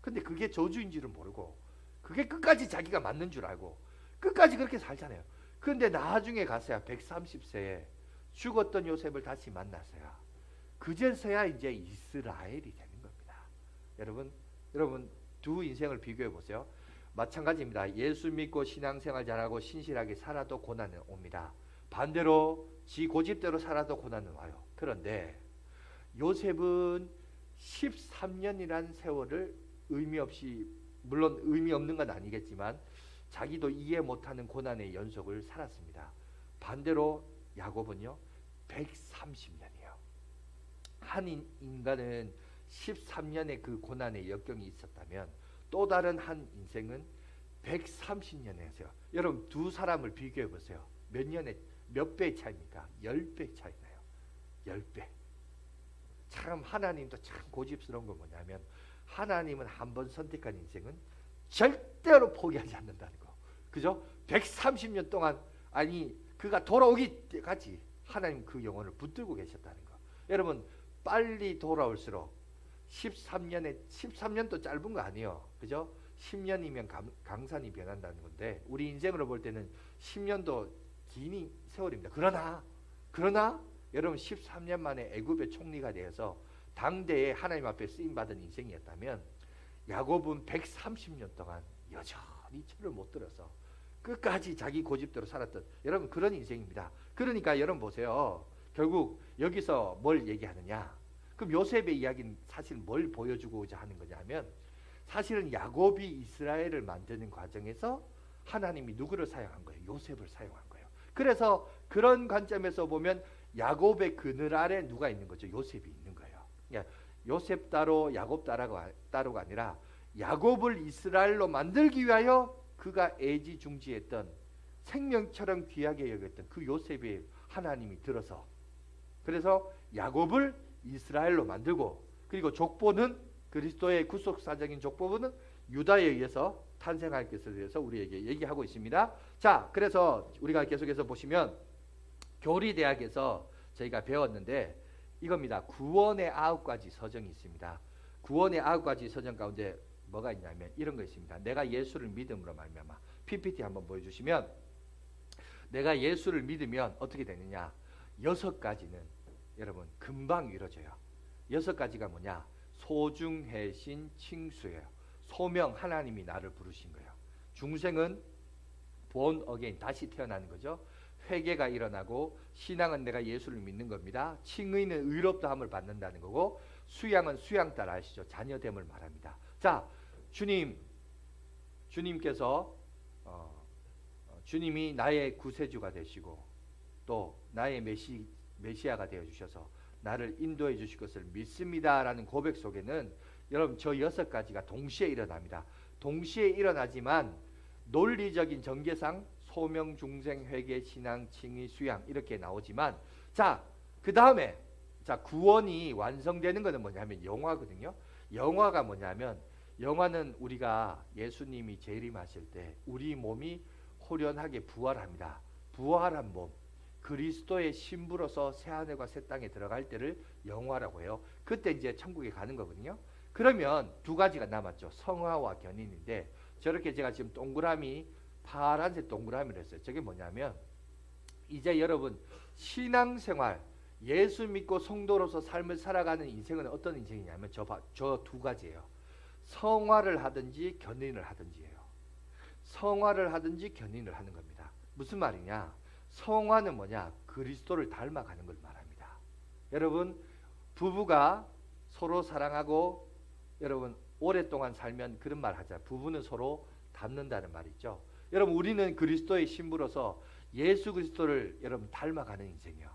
근데 그게 저주인지를 모르고 그게 끝까지 자기가 맞는 줄 알고 끝까지 그렇게 살잖아요. 그런데 나중에 가서야 130세에 죽었던 요셉을 다시 만나서야 그제서야 이제 이스라엘이 되는 겁니다. 여러분 두 인생을 비교해 보세요. 마찬가지입니다. 예수 믿고 신앙생활 잘하고 신실하게 살아도 고난은 옵니다. 반대로 지 고집대로 살아도 고난은 와요. 그런데 요셉은 13년이라는 세월을 의미 없이, 물론 의미 없는 건 아니겠지만 자기도 이해 못하는 고난의 연속을 살았습니다. 반대로 야곱은요 130년이에요. 한 인간은 13년의 그 고난의 역경이 있었다면 또 다른 한 인생은 130년이었어요. 여러분 두 사람을 비교해 보세요. 몇 년에 몇 배 차이입니까? 10배 차이 나요. 10배. 참 하나님도 참 고집스러운 건 뭐냐면 하나님은 한 번 선택한 인생은 절대로 포기하지 않는다는 거. 그죠? 130년 동안 아니 그가 돌아오기까지 하나님 그 영혼을 붙들고 계셨다는 거. 여러분 빨리 돌아올수록 13년도 짧은 거 아니에요. 그죠? 10년이면 강산이 변한다는 건데 우리 인생으로 볼 때는 10년도 긴 세월입니다. 그러나 여러분 13년 만에 애굽의 총리가 되어서 당대에 하나님 앞에 쓰임받은 인생이었다면 야곱은 130년 동안 여전히 철을 못 들어서 끝까지 자기 고집대로 살았던 여러분 그런 인생입니다. 그러니까 여러분 보세요. 결국 여기서 뭘 얘기하느냐? 그럼 요셉의 이야기는 사실 뭘 보여주고자 하는 거냐면 사실은 야곱이 이스라엘을 만드는 과정에서 하나님이 누구를 사용한 거예요? 요셉을 사용한 거예요. 그래서 그런 관점에서 보면 야곱의 그늘 아래 누가 있는 거죠? 요셉이 있는 거예요. 그러니까 요셉 따로 야곱 따로가 아니라 야곱을 이스라엘로 만들기 위하여 그가 애지중지했던 생명처럼 귀하게 여겼던 그 요셉이 하나님이 들어서 그래서 야곱을 이스라엘로 만들고 그리고 족보는 그리스도의 구속사적인 족보는 유다에 의해서 탄생할 것에 대해서 우리에게 얘기하고 있습니다. 자, 그래서 우리가 계속해서 보시면 교리대학에서 저희가 배웠는데 이겁니다. 구원의 9가지 서정이 있습니다. 구원의 9가지 서정 가운데 뭐가 있냐면 이런 거 있습니다. 내가 예수를 믿음으로 말미암아. PPT 한번 보여주시면 내가 예수를 믿으면 어떻게 되느냐. 6가지는 여러분 금방 이루어져요. 6가지가 뭐냐. 소중해신 칭수예요. 소명 하나님이 나를 부르신 거예요. 중생은 born again 다시 태어나는 거죠. 회개가 일어나고 신앙은 내가 예수를 믿는 겁니다. 칭의는 의롭다함을 받는다는 거고 수양은 수양 따라 아시죠? 자녀됨을 말합니다. 자, 주님께서 주님이 나의 구세주가 되시고 또 나의 메시아가 되어 주셔서 나를 인도해 주실 것을 믿습니다라는 고백 속에는 여러분 저 6가지가 동시에 일어납니다. 동시에 일어나지만 논리적인 전개상 소명, 중생, 회개, 신앙, 칭의, 수양 이렇게 나오지만 자, 그 다음에 자 구원이 완성되는 것은 뭐냐면 영화거든요. 영화가 뭐냐면 영화는 우리가 예수님이 재림하실 때 우리 몸이 호련하게 부활합니다. 부활한 몸 그리스도의 신부로서 새하늘과 새 땅에 들어갈 때를 영화라고 해요. 그때 이제 천국에 가는 거거든요. 그러면 2가지가 남았죠. 성화와 견인인데 저렇게 제가 지금 동그라미 파란색 동그라미를 했어요. 저게 뭐냐면 이제 여러분 신앙생활 예수 믿고 성도로서 삶을 살아가는 인생은 어떤 인생이냐면 저 2가지예요. 성화를 하든지 견인을 하든지예요. 성화를 하든지 견인을 하는 겁니다. 무슨 말이냐? 성화는 뭐냐? 그리스도를 닮아가는 걸 말합니다. 여러분 부부가 서로 사랑하고 여러분 오랫동안 살면 그런 말 하자. 부부는 서로 닮는다는 말 있죠. 여러분 우리는 그리스도의 신부로서 예수 그리스도를 여러분 닮아가는 인생이요.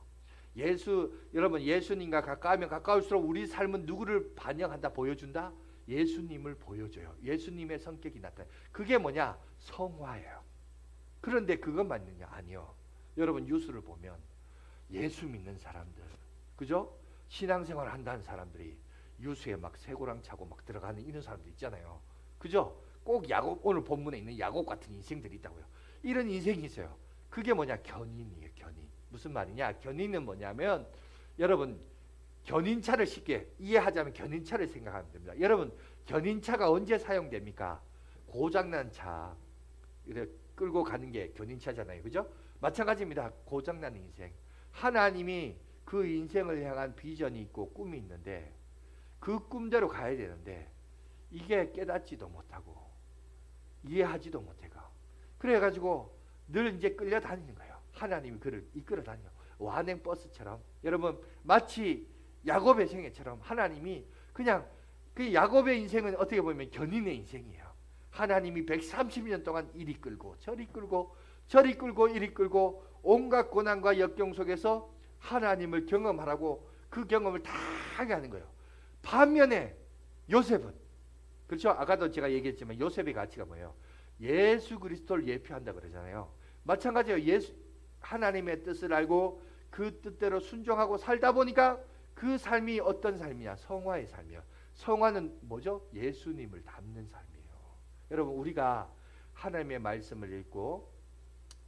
여러분 예수님과 가까우면 가까울수록 우리 삶은 누구를 반영한다? 보여준다? 예수님을 보여줘요. 예수님의 성격이 나타나요. 그게 뭐냐? 성화예요. 그런데 그것만 있느냐? 아니요. 여러분 뉴스를 보면 예수 믿는 사람들 그죠? 신앙생활 한다는 사람들이 유수에 막 쇠고랑 차고 막 들어가는 이런 사람들 있잖아요. 그죠? 꼭 야곱 오늘 본문에 있는 야곱 같은 인생들이 있다고요. 이런 인생이 있어요. 그게 뭐냐? 견인이에요. 견인. 무슨 말이냐? 견인은 뭐냐면 여러분 견인차를 쉽게 이해하자면 견인차를 생각하면 됩니다. 여러분 견인차가 언제 사용됩니까? 고장난 차 이렇게 끌고 가는 게 견인차잖아요. 그죠? 마찬가지입니다. 고장난 인생. 하나님이 그 인생을 향한 비전이 있고 꿈이 있는데 그 꿈대로 가야 되는데 이게 깨닫지도 못하고 이해하지도 못해가 그래가지고 늘 이제 끌려다니는 거예요. 하나님이 그를 이끌어 다녀요. 완행버스처럼 여러분 마치 야곱의 생애처럼 하나님이 그냥 그 야곱의 인생은 어떻게 보면 견인의 인생이에요. 하나님이 130년 동안 이리 끌고 저리 끌고 저리 끌고 이리 끌고 온갖 고난과 역경 속에서 하나님을 경험하라고 그 경험을 다 하게 하는 거예요. 반면에 요셉은 그렇죠? 아까도 제가 얘기했지만 요셉의 가치가 뭐예요? 예수 그리스도를 예표한다 그러잖아요. 마찬가지예요. 하나님의 뜻을 알고 그 뜻대로 순종하고 살다 보니까 그 삶이 어떤 삶이냐? 성화의 삶이야. 성화는 뭐죠? 예수님을 닮는 삶이에요. 여러분, 우리가 하나님의 말씀을 읽고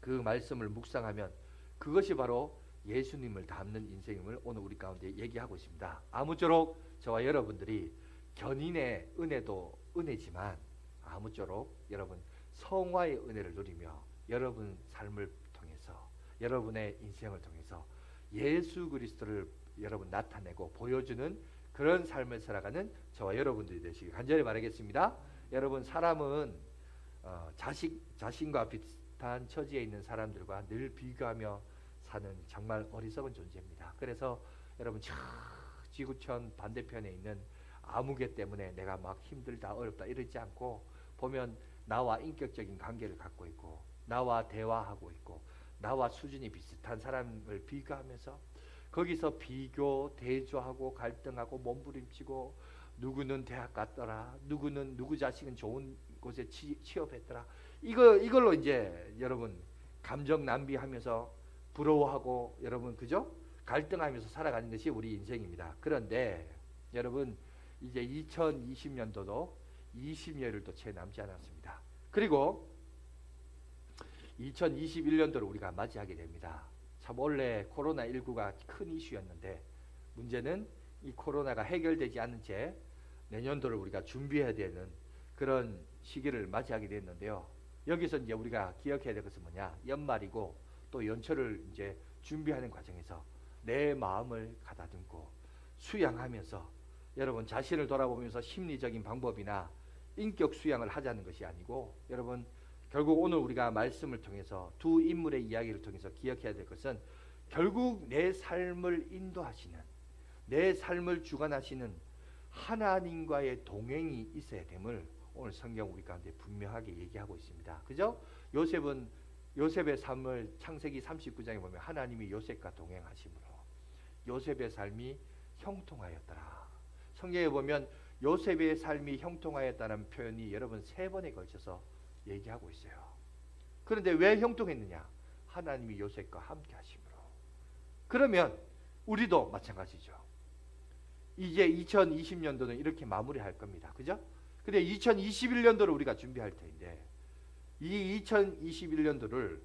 그 말씀을 묵상하면 그것이 바로 예수님을 닮는 인생임을 오늘 우리 가운데 얘기하고 있습니다. 아무쪼록 저와 여러분들이 견인의 은혜도 은혜지만 아무쪼록 여러분 성화의 은혜를 누리며 여러분 삶을 통해서 여러분의 인생을 통해서 예수 그리스도를 여러분 나타내고 보여주는 그런 삶을 살아가는 저와 여러분들이 되시길 간절히 바라겠습니다. 여러분, 사람은 자신과 비슷한 처지에 있는 사람들과 늘 비교하며 사는 정말 어리석은 존재입니다. 그래서 여러분, 저 지구촌 반대편에 있는 아무개 때문에 내가 막 힘들다 어렵다 이러지 않고 보면 나와 인격적인 관계를 갖고 있고 나와 대화하고 있고 나와 수준이 비슷한 사람을 비교하면서 거기서 비교, 대조하고 갈등하고 몸부림치고 누구는 대학 갔더라, 누구는 누구 자식은 좋은 곳에 취업했더라. 이걸로 이제 여러분 감정 낭비하면서 부러워하고 여러분 그죠? 갈등하면서 살아가는 것이 우리 인생입니다. 그런데 여러분 이제 2020년도도 20여일도 채 남지 않았습니다. 그리고 2021년도를 우리가 맞이하게 됩니다. 참 원래 코로나19가 큰 이슈였는데 문제는 이 코로나가 해결되지 않은 채 내년도를 우리가 준비해야 되는 그런 시기를 맞이하게 됐는데요. 여기서 이제 우리가 기억해야 될 것은 뭐냐? 연말이고 또 연초를 이제 준비하는 과정에서 내 마음을 가다듬고 수양하면서 여러분 자신을 돌아보면서 심리적인 방법이나 인격 수양을 하자는 것이 아니고 여러분 결국 오늘 우리가 말씀을 통해서 두 인물의 이야기를 통해서 기억해야 될 것은 결국 내 삶을 인도하시는 내 삶을 주관하시는 하나님과의 동행이 있어야 됨을 오늘 성경 우리 가운데 분명하게 얘기하고 있습니다. 그죠? 요셉의 삶을 창세기 39장에 보면 하나님이 요셉과 동행하심으로 요셉의 삶이 형통하였더라. 성경에 보면 요셉의 삶이 형통하였다는 표현이 여러분 3번에 걸쳐서 얘기하고 있어요. 그런데 왜 형통했느냐? 하나님이 요셉과 함께 하심으로. 그러면 우리도 마찬가지죠. 이제 2020년도는 이렇게 마무리할 겁니다. 그죠? 근데 2021년도를 우리가 준비할 텐데 이 2021년도를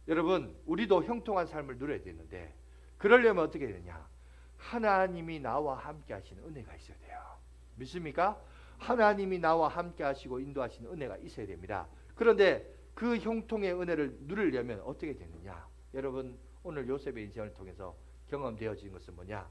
여러분 우리도 형통한 삶을 누려야 되는데 그러려면 어떻게 되냐? 하나님이 나와 함께 하시는 은혜가 있어야 돼요. 믿습니까? 하나님이 나와 함께 하시고 인도하시는 은혜가 있어야 됩니다. 그런데 그 형통의 은혜를 누리려면 어떻게 되느냐? 여러분 오늘 요셉의 인생을 통해서 경험되어진 것은 뭐냐?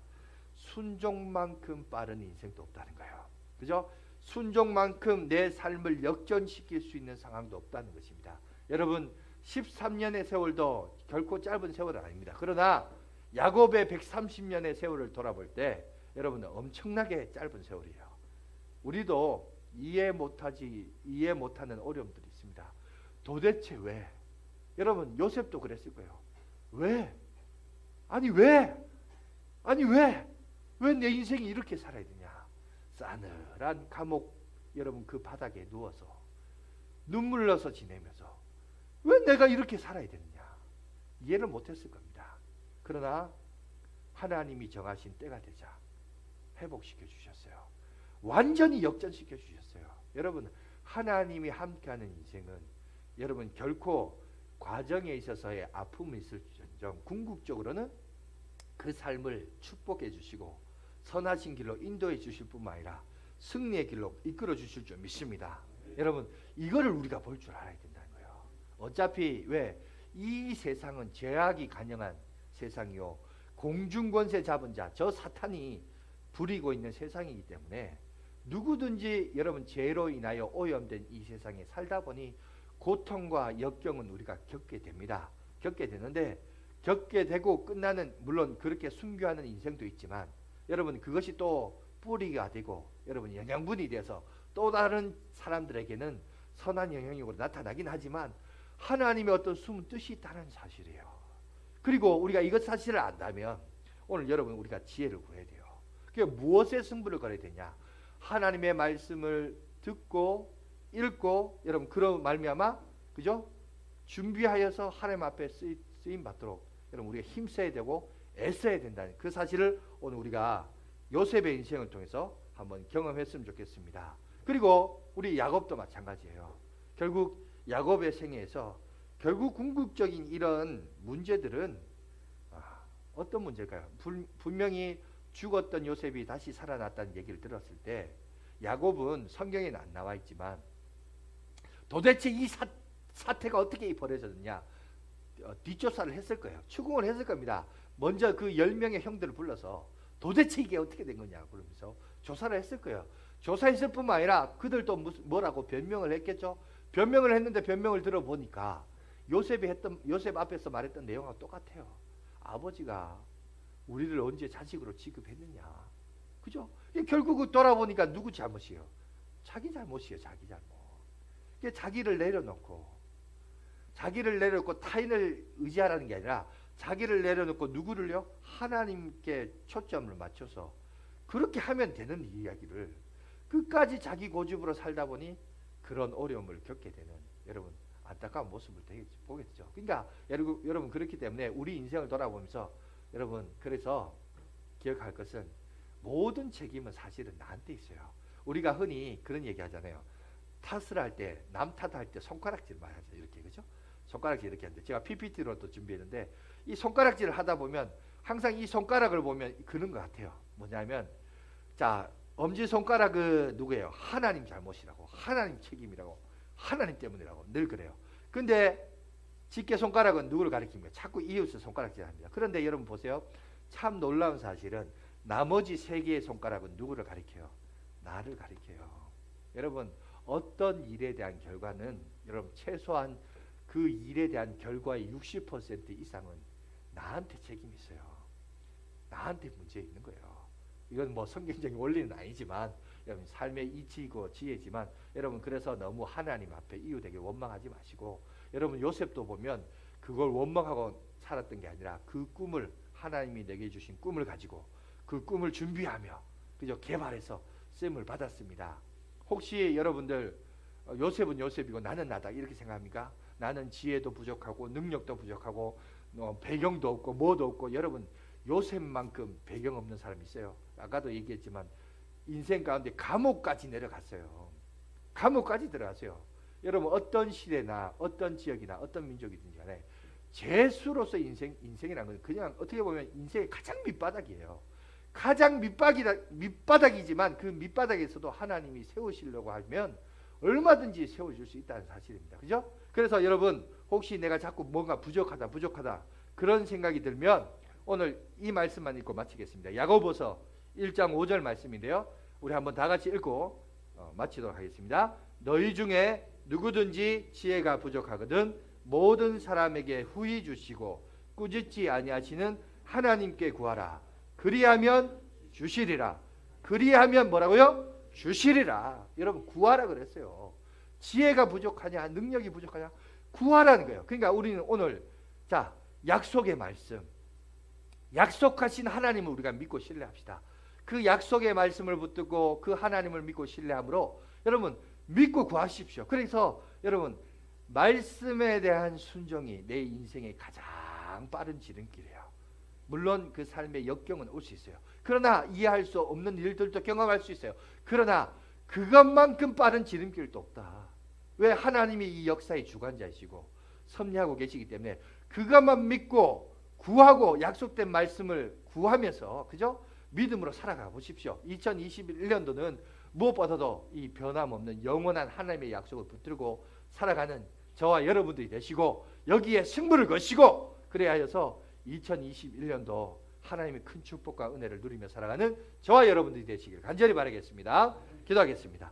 순종만큼 빠른 인생도 없다는 거예요. 그죠? 순종만큼 내 삶을 역전시킬 수 있는 상황도 없다는 것입니다. 여러분 13년의 세월도 결코 짧은 세월은 아닙니다. 그러나 야곱의 130년의 세월을 돌아볼 때 여러분은 엄청나게 짧은 세월이에요. 우리도 이해 못하는 어려움들이 있습니다. 도대체 왜? 여러분 요셉도 그랬을 거예요. 왜? 아니 왜? 왜 내 인생이 이렇게 살아야 되냐? 싸늘한 감옥 여러분 그 바닥에 누워서 눈물 흘려서 지내면서 왜 내가 이렇게 살아야 되느냐? 이해를 못했을 겁니다. 그러나 하나님이 정하신 때가 되자 회복시켜 주셨어요. 완전히 역전시켜 주셨어요. 여러분 하나님이 함께하는 인생은 여러분 결코 과정에 있어서의 아픔이 있을지언정 궁극적으로는 그 삶을 축복해 주시고 선하신 길로 인도해 주실 뿐만 아니라 승리의 길로 이끌어 주실 줄 믿습니다. 여러분 이거를 우리가 볼 줄 알아야 된다는 거예요. 어차피 왜 이 세상은 죄악이 간영한 세상이요 공중권세 잡은 자 저 사탄이 부리고 있는 세상이기 때문에 누구든지 여러분 죄로 인하여 오염된 이 세상에 살다 보니 고통과 역경은 우리가 겪게 됩니다. 겪게 되는데 겪게 되고 끝나는 물론 그렇게 순교하는 인생도 있지만 여러분 그것이 또 뿌리가 되고 여러분 영양분이 돼서 또 다른 사람들에게는 선한 영향력으로 나타나긴 하지만 하나님의 어떤 숨은 뜻이 있다는 사실이에요. 그리고 우리가 이것 사실을 안다면 오늘 여러분 우리가 지혜를 구해야 돼요. 그게 무엇에 승부를 걸어야 되냐? 하나님의 말씀을 듣고 읽고 여러분 그런 말미암아 그죠? 준비하여서 하나님 앞에 쓰임 받도록 여러분 우리가 힘써야 되고 애써야 된다는 그 사실을 오늘 우리가 요셉의 인생을 통해서 한번 경험했으면 좋겠습니다. 그리고 우리 야곱도 마찬가지예요. 결국 야곱의 생애에서 결국 궁극적인 이런 문제들은 어떤 문제일까요? 분명히 죽었던 요셉이 다시 살아났다는 얘기를 들었을 때 야곱은 성경에는 안 나와 있지만 도대체 이 사태가 어떻게 벌어졌느냐 뒷조사를 했을 거예요. 추궁을 했을 겁니다. 먼저 그 10명의 형들을 불러서 도대체 이게 어떻게 된 거냐 그러면서 조사를 했을 거예요. 조사했을 뿐만 아니라 그들도 뭐라고 변명을 했겠죠. 변명을 했는데 변명을 들어보니까 요셉 앞에서 말했던 내용하고 똑같아요. 아버지가 우리를 언제 자식으로 취급했느냐. 그죠? 결국 돌아보니까 누구 잘못이에요? 자기 잘못이에요. 자기 잘못. 자기를 내려놓고 타인을 의지하라는 게 아니라 자기를 내려놓고 누구를요? 하나님께 초점을 맞춰서 그렇게 하면 되는 이야기를 끝까지 자기 고집으로 살다 보니 그런 어려움을 겪게 되는 여러분 안타까운 모습을 보겠죠. 그러니까 여러분 그렇기 때문에 우리 인생을 돌아보면서 여러분 그래서 기억할 것은 모든 책임은 사실은 나한테 있어요. 우리가 흔히 그런 얘기 하잖아요. 탓을 할 때 남 탓할 때 손가락질 많이 하죠. 이렇게 그죠? 손가락질 이렇게 하는데 제가 PPT로 또 준비했는데 이 손가락질을 하다 보면 항상 이 손가락을 보면 그런 것 같아요. 뭐냐면 자 엄지손가락은 누구예요? 하나님 잘못이라고 하나님 책임이라고 하나님 때문이라고 늘 그래요. 근데 집게손가락은 누구를 가리킵니까? 자꾸 이웃을 손가락질합니다. 그런데 여러분 보세요. 참 놀라운 사실은 나머지 3개의 손가락은 누구를 가리켜요? 나를 가리켜요. 여러분 어떤 일에 대한 결과는 여러분 최소한 그 일에 대한 결과의 60% 이상은 나한테 책임이 있어요. 나한테 문제 있는 거예요. 이건 뭐 성경적인 원리는 아니지만 여러분 삶의 이치이고 지혜지만 여러분 그래서 너무 하나님 앞에 이웃에게 원망하지 마시고 여러분 요셉도 보면 그걸 원망하고 살았던 게 아니라 그 꿈을 하나님이 내게 주신 꿈을 가지고 그 꿈을 준비하며 그저 개발해서 쓰임을 받았습니다. 혹시 여러분들 요셉은 요셉이고 나는 나다 이렇게 생각합니까? 나는 지혜도 부족하고 능력도 부족하고 배경도 없고 뭐도 없고 여러분 요셉만큼 배경 없는 사람이 있어요. 아까도 얘기했지만 인생 가운데 감옥까지 내려갔어요. 감옥까지 들어갔어요. 여러분 어떤 시대나 어떤 지역이나 어떤 민족이든지 간에 죄수로서 인생이라는 건 그냥 어떻게 보면 인생의 가장 밑바닥이에요. 가장 밑바닥이지만 그 밑바닥에서도 하나님이 세우시려고 하면 얼마든지 세워줄 수 있다는 사실입니다. 그죠? 그래서 여러분 혹시 내가 자꾸 뭔가 부족하다 그런 생각이 들면 오늘 이 말씀만 읽고 마치겠습니다. 야고보서 1장 5절 말씀인데요. 우리 한번 다 같이 읽고 마치도록 하겠습니다. 너희 중에 누구든지 지혜가 부족하거든 모든 사람에게 후히 주시고 꾸짖지 아니하시는 하나님께 구하라. 그리하면 주시리라. 그리하면 뭐라고요? 주시리라. 여러분 구하라 그랬어요. 지혜가 부족하냐 능력이 부족하냐 구하라는 거예요. 그러니까 우리는 오늘 자 약속의 말씀 약속하신 하나님을 우리가 믿고 신뢰합시다. 그 약속의 말씀을 붙들고 그 하나님을 믿고 신뢰함으로 여러분 믿고 구하십시오. 그래서 여러분 말씀에 대한 순종이 내 인생의 가장 빠른 지름길이에요. 물론 그 삶의 역경은 올 수 있어요. 그러나 이해할 수 없는 일들도 경험할 수 있어요. 그러나 그것만큼 빠른 지름길도 없다. 왜? 하나님이 이 역사의 주관자이시고 섭리하고 계시기 때문에 그것만 믿고 구하고 약속된 말씀을 구하면서 그죠? 믿음으로 살아가 보십시오. 2021년도는 무엇보다도 이 변함없는 영원한 하나님의 약속을 붙들고 살아가는 저와 여러분들이 되시고 여기에 승부를 거시고 그래야 해서 2021년도 하나님의 큰 축복과 은혜를 누리며 살아가는 저와 여러분들이 되시길 간절히 바라겠습니다. 기도하겠습니다.